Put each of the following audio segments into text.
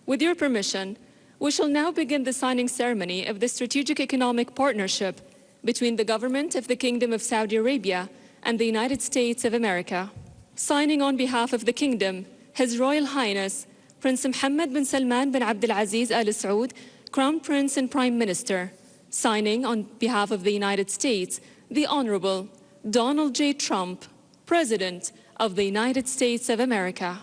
With your permission, we shall now begin the signing ceremony of the Strategic Economic Partnership between the Government of the Kingdom of Saudi Arabia and the United States of America. Signing on behalf of the Kingdom, His Royal Highness, Prince Mohammed bin Salman bin Abdulaziz Al Saud, Crown Prince and Prime Minister. Signing on behalf of the United States, the Honorable Donald J. Trump, President of the United States of America.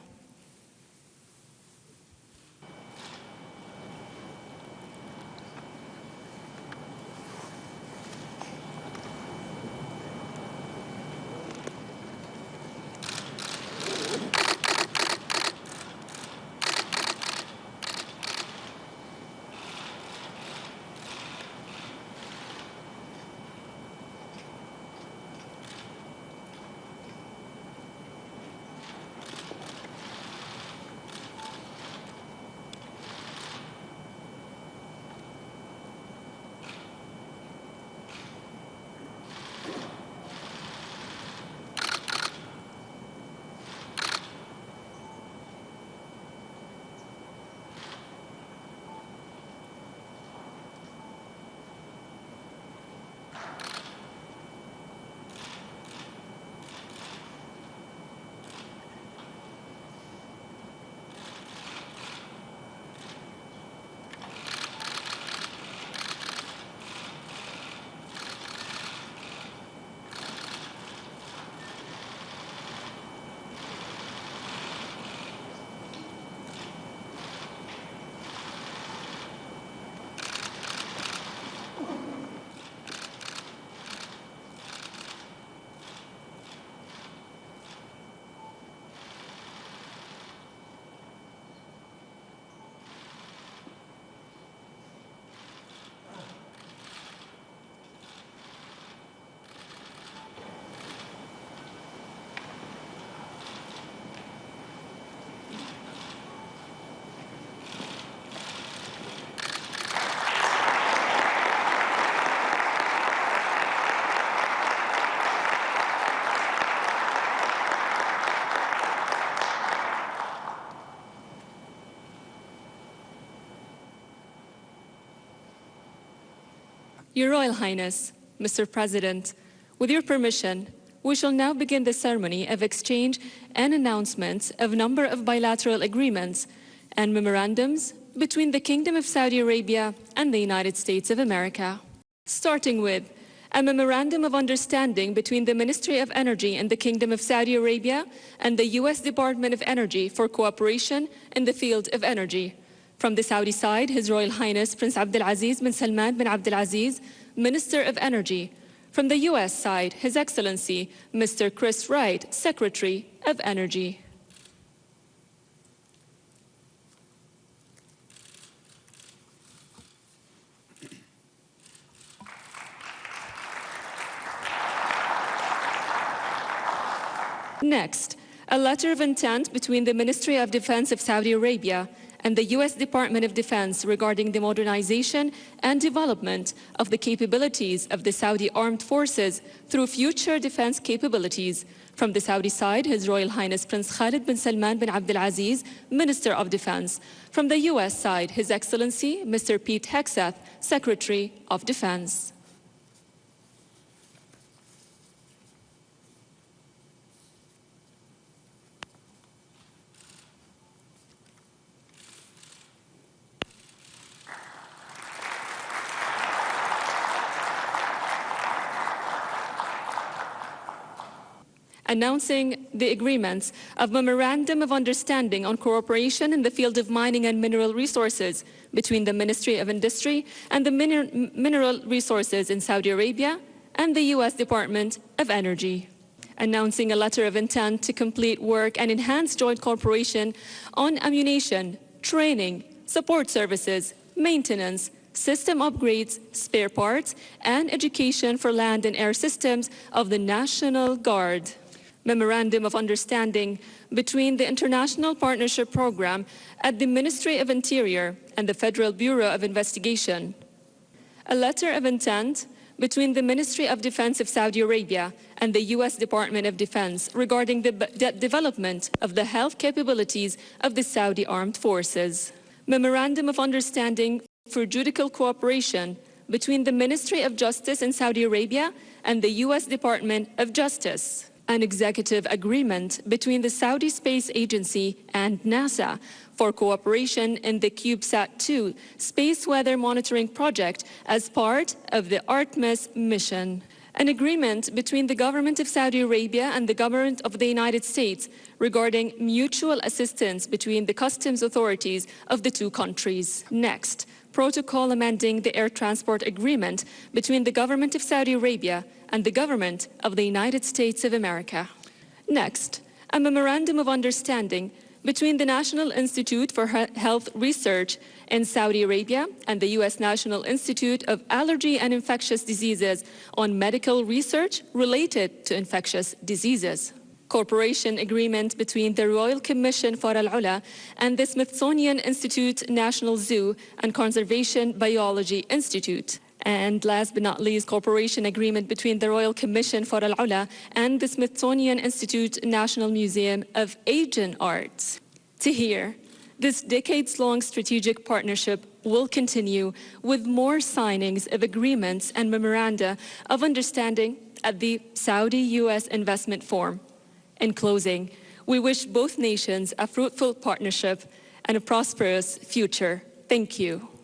Your Royal Highness, Mr. President, with your permission, we shall now begin the ceremony of exchange and announcement of a number of bilateral agreements and memorandums between the Kingdom of Saudi Arabia and the United States of America. Starting with a memorandum of understanding between the Ministry of Energy in the Kingdom of Saudi Arabia and the U.S. Department of Energy for cooperation in the field of energy. From the Saudi side, His Royal Highness Prince Abdulaziz bin Salman bin Abdulaziz, Minister of Energy. From the U.S. side, His Excellency Mr. Chris Wright, Secretary of Energy. Next, a letter of intent between the Ministry of Defense of Saudi Arabia and the U.S. Department of Defense regarding the modernization and development of the capabilities of the Saudi Armed Forces through future defense capabilities. From the Saudi side, His Royal Highness Prince Khalid bin Salman bin Abdulaziz, Minister of Defense. From the U.S. side, His Excellency Mr. Pete Hegseth, Secretary of Defense. Announcing the agreements of Memorandum of Understanding on Cooperation in the Field of Mining and Mineral Resources between the Ministry of Industry and the Mineral Resources in Saudi Arabia and the U.S. Department of Energy. Announcing a letter of intent to complete work and enhance joint cooperation on ammunition, training, support services, maintenance, system upgrades, spare parts, and education for land and air systems of the National Guard. Memorandum of Understanding between the International Partnership Program at the Ministry of Interior and the Federal Bureau of Investigation. A letter of intent between the Ministry of Defense of Saudi Arabia and the U.S. Department of Defense regarding the development of the health capabilities of the Saudi Armed Forces. Memorandum of Understanding for Judicial Cooperation between the Ministry of Justice in Saudi Arabia and the U.S. Department of Justice. An executive agreement between the Saudi Space Agency and NASA for cooperation in the CubeSat-2 space weather monitoring project as part of the Artemis mission. An agreement between the government of Saudi Arabia and the government of the United States regarding mutual assistance between the customs authorities of the two countries. Next, protocol amending the air transport agreement between the government of Saudi Arabia and the government of the United States of America. Next, a memorandum of understanding between the National Institute for Health Research in Saudi Arabia and the U.S. National Institute of Allergy and Infectious Diseases on medical research related to infectious diseases. Cooperation agreement between the Royal Commission for Al-Ula and the Smithsonian Institute National Zoo and Conservation Biology Institute. And last but not least, cooperation agreement between the Royal Commission for Al-Ula and the Smithsonian Institute National Museum of Asian Arts. To hear, this decades-long strategic partnership will continue with more signings of agreements and memoranda of understanding at the Saudi-US Investment Forum. In closing, we wish both nations a fruitful partnership and a prosperous future. Thank you.